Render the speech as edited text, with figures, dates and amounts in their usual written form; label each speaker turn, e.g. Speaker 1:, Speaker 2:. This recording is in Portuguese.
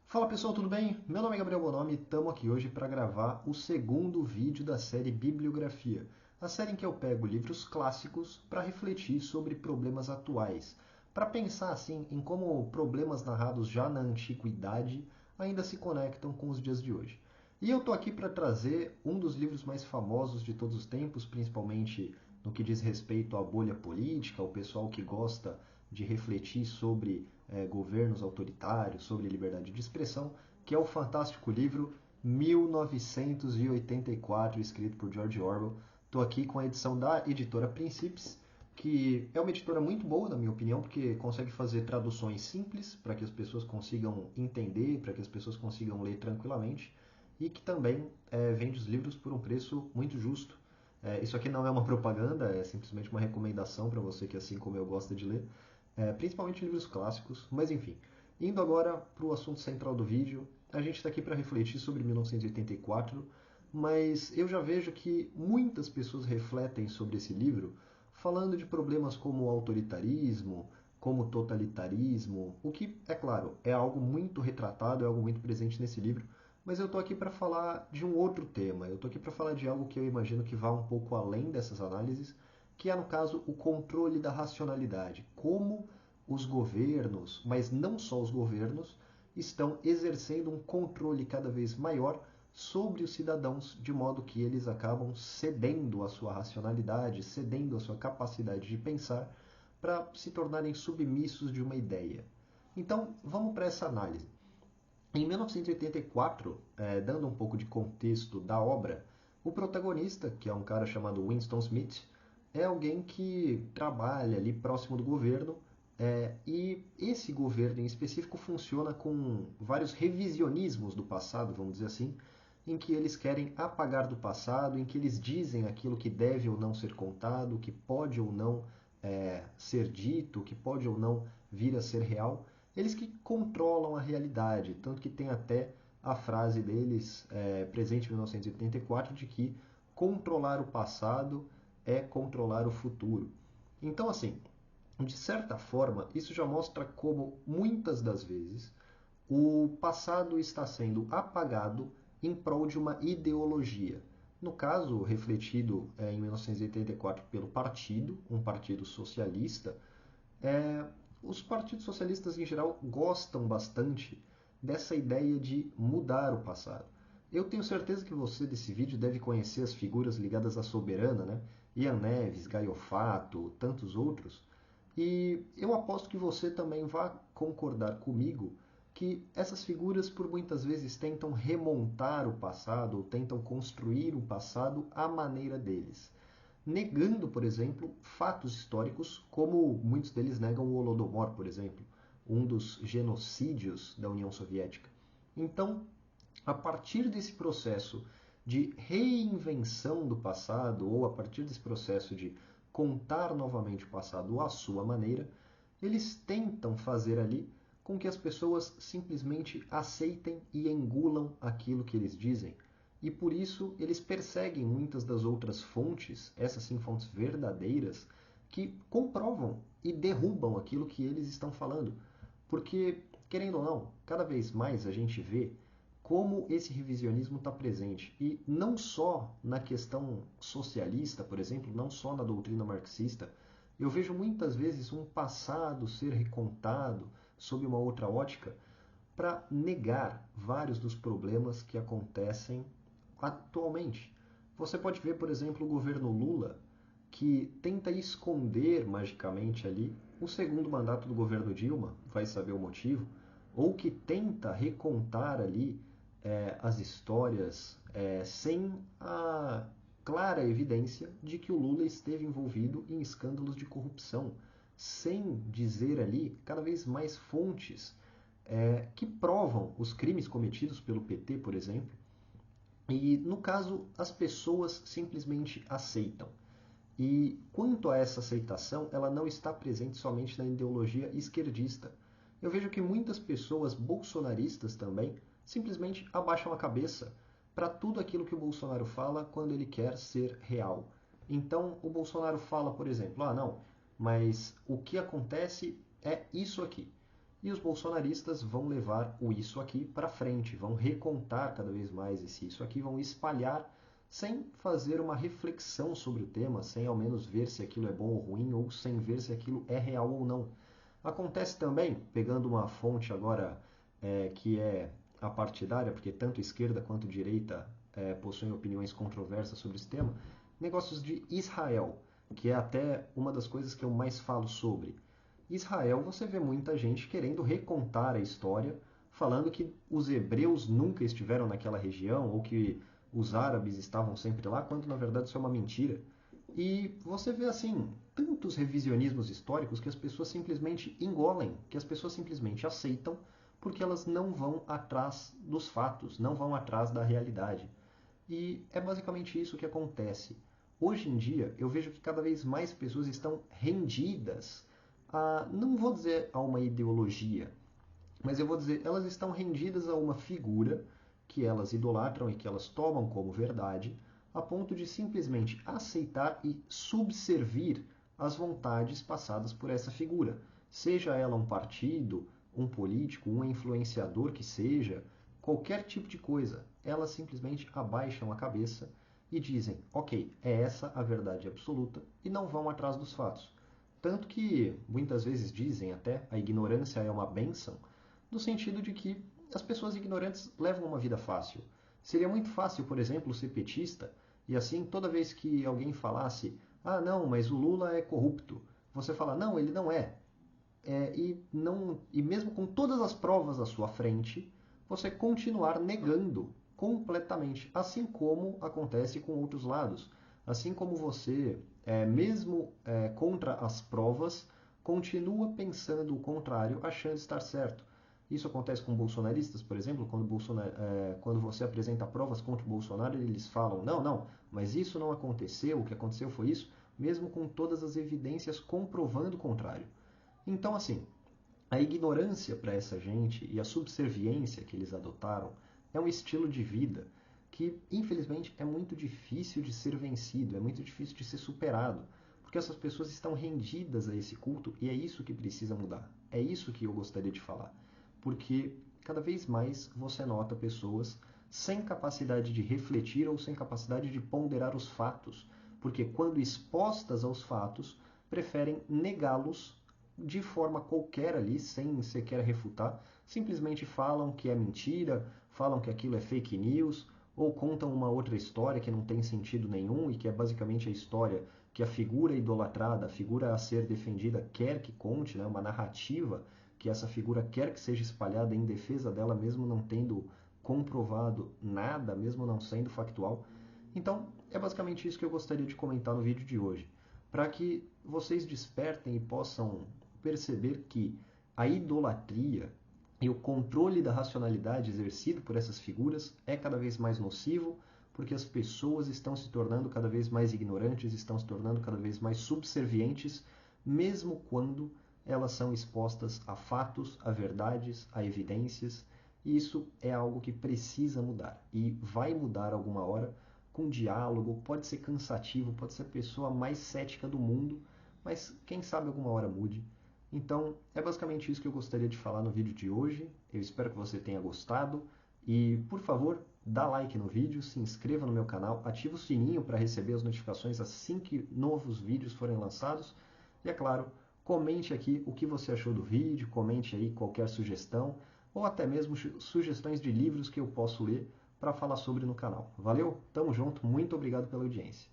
Speaker 1: Fala pessoal, tudo bem? Meu nome é Gabriel Bonomi e estamos aqui hoje para gravar o segundo vídeo da série Bibliografia, a série em que eu pego livros clássicos para refletir sobre problemas atuais, para pensar assim em como problemas narrados já na antiguidade ainda se conectam com os dias de hoje. E eu estou aqui para trazer um dos livros mais famosos de todos os tempos, principalmente no que diz respeito à bolha política, o pessoal que gosta de refletir sobre governos autoritários, sobre liberdade de expressão, que é o fantástico livro 1984, escrito por George Orwell. Estou aqui com a edição da editora Príncipes, que é uma editora muito boa, na minha opinião, porque consegue fazer traduções simples para que as pessoas consigam entender, para que as pessoas consigam ler tranquilamente, e que também vende os livros por um preço muito justo. Isso aqui não é uma propaganda, é simplesmente uma recomendação para você que, assim como eu, gosta de ler, principalmente livros clássicos, mas enfim. Indo agora para o assunto central do vídeo, a gente está aqui para refletir sobre 1984, mas eu já vejo que muitas pessoas refletem sobre esse livro falando de problemas como autoritarismo, como totalitarismo, o que, é claro, é algo muito retratado, é algo muito presente nesse livro, mas eu estou aqui para falar de um outro tema, eu estou aqui para falar de algo que eu imagino que vá um pouco além dessas análises, que é, no caso, o controle da racionalidade. Como os governos, mas não só os governos, estão exercendo um controle cada vez maior sobre os cidadãos, de modo que eles acabam cedendo a sua racionalidade, cedendo a sua capacidade de pensar, para se tornarem submissos de uma ideia. Então, vamos para essa análise. Em 1984, dando um pouco de contexto da obra, o protagonista, que é um cara chamado Winston Smith, é alguém que trabalha ali próximo do governo, e esse governo em específico funciona com vários revisionismos do passado, vamos dizer assim, em que eles querem apagar do passado, em que eles dizem aquilo que deve ou não ser contado, que pode ou não ser dito, que pode ou não vir a ser real. Eles que controlam a realidade, tanto que tem até a frase deles, presente em 1984, de que controlar o passado é controlar o futuro. Então, assim, de certa forma, isso já mostra como, muitas das vezes, o passado está sendo apagado em prol de uma ideologia. No caso, refletido em 1984 pelo partido, um partido socialista, os partidos socialistas em geral gostam bastante dessa ideia de mudar o passado. Eu tenho certeza que você desse vídeo deve conhecer as figuras ligadas à Soberana, né? Ian Neves, Gaio Fato, tantos outros. E eu aposto que você também vai concordar comigo que essas figuras por muitas vezes tentam remontar o passado ou tentam construir o passado à maneira deles, negando, por exemplo, fatos históricos, como muitos deles negam o Holodomor, por exemplo, um dos genocídios da União Soviética. Então, a partir desse processo de reinvenção do passado, ou a partir desse processo de contar novamente o passado à sua maneira, eles tentam fazer ali com que as pessoas simplesmente aceitem e engulam aquilo que eles dizem. E por isso eles perseguem muitas das outras fontes, essas sim fontes verdadeiras, que comprovam e derrubam aquilo que eles estão falando. Porque, querendo ou não, cada vez mais a gente vê como esse revisionismo está presente. E não só na questão socialista, por exemplo, não só na doutrina marxista. Eu vejo muitas vezes um passado ser recontado sob uma outra ótica para negar vários dos problemas que acontecem atualmente. Você pode ver, por exemplo, o governo Lula, que tenta esconder magicamente ali o segundo mandato do governo Dilma, vai saber o motivo, ou que tenta recontar ali as histórias sem a clara evidência de que o Lula esteve envolvido em escândalos de corrupção, sem dizer ali cada vez mais fontes que provam os crimes cometidos pelo PT, por exemplo. E, no caso, as pessoas simplesmente aceitam. E quanto a essa aceitação, ela não está presente somente na ideologia esquerdista. Eu vejo que muitas pessoas bolsonaristas também simplesmente abaixam a cabeça para tudo aquilo que o Bolsonaro fala quando ele quer ser real. Então, o Bolsonaro fala, por exemplo, não, mas o que acontece é isso aqui. E os bolsonaristas vão levar o isso aqui para frente, vão recontar cada vez mais esse isso aqui, vão espalhar sem fazer uma reflexão sobre o tema, sem ao menos ver se aquilo é bom ou ruim, ou sem ver se aquilo é real ou não. Acontece também, pegando uma fonte agora que é a partidária, porque tanto esquerda quanto direita possuem opiniões controversas sobre esse tema, negócios de Israel, que é até uma das coisas que eu mais falo sobre. Israel, você vê muita gente querendo recontar a história, falando que os hebreus nunca estiveram naquela região, ou que os árabes estavam sempre lá, quando na verdade isso é uma mentira. E você vê assim, tantos revisionismos históricos que as pessoas simplesmente engolem, que as pessoas simplesmente aceitam, porque elas não vão atrás dos fatos, não vão atrás da realidade. E é basicamente isso que acontece. Hoje em dia, eu vejo que cada vez mais pessoas estão rendidas a, não vou dizer a uma ideologia, mas eu vou dizer, elas estão rendidas a uma figura que elas idolatram e que elas tomam como verdade, a ponto de simplesmente aceitar e subservir às vontades passadas por essa figura. Seja ela um partido, um político, um influenciador que seja, qualquer tipo de coisa, elas simplesmente abaixam a cabeça e dizem, ok, é essa a verdade absoluta, e não vão atrás dos fatos. Tanto que muitas vezes dizem até a ignorância é uma bênção, no sentido de que as pessoas ignorantes levam uma vida fácil. Seria muito fácil, por exemplo, ser petista e assim toda vez que alguém falasse, ah não, mas o Lula é corrupto, você fala, não, ele não é. E mesmo com todas as provas à sua frente, você continuar negando completamente, assim como acontece com outros lados. Assim como você, mesmo contra as provas, continua pensando o contrário, achando estar certo. Isso acontece com bolsonaristas, por exemplo, quando você apresenta provas contra o Bolsonaro, eles falam, não, não, mas isso não aconteceu, o que aconteceu foi isso, mesmo com todas as evidências comprovando o contrário. Então, assim, a ignorância para essa gente e a subserviência que eles adotaram é um estilo de vida que, infelizmente, é muito difícil de ser vencido, é muito difícil de ser superado, porque essas pessoas estão rendidas a esse culto e é isso que precisa mudar. É isso que eu gostaria de falar, porque cada vez mais você nota pessoas sem capacidade de refletir ou sem capacidade de ponderar os fatos, porque quando expostas aos fatos, preferem negá-los de forma qualquer ali, sem sequer refutar, simplesmente falam que é mentira, falam que aquilo é fake news, ou contam uma outra história que não tem sentido nenhum e que é basicamente a história que a figura idolatrada, a figura a ser defendida quer que conte, né? Uma narrativa que essa figura quer que seja espalhada em defesa dela, mesmo não tendo comprovado nada, mesmo não sendo factual. Então, é basicamente isso que eu gostaria de comentar no vídeo de hoje, para que vocês despertem e possam perceber que a idolatria e o controle da racionalidade exercido por essas figuras é cada vez mais nocivo, porque as pessoas estão se tornando cada vez mais ignorantes, estão se tornando cada vez mais subservientes, mesmo quando elas são expostas a fatos, a verdades, a evidências, e isso é algo que precisa mudar, e vai mudar alguma hora com diálogo, pode ser cansativo, pode ser a pessoa mais cética do mundo, mas quem sabe alguma hora mude. Então, é basicamente isso que eu gostaria de falar no vídeo de hoje. Eu espero que você tenha gostado e, por favor, dá like no vídeo, se inscreva no meu canal, ativa o sininho para receber as notificações assim que novos vídeos forem lançados e, é claro, comente aqui o que você achou do vídeo, comente aí qualquer sugestão ou até mesmo sugestões de livros que eu posso ler para falar sobre no canal. Valeu? Tamo junto, muito obrigado pela audiência.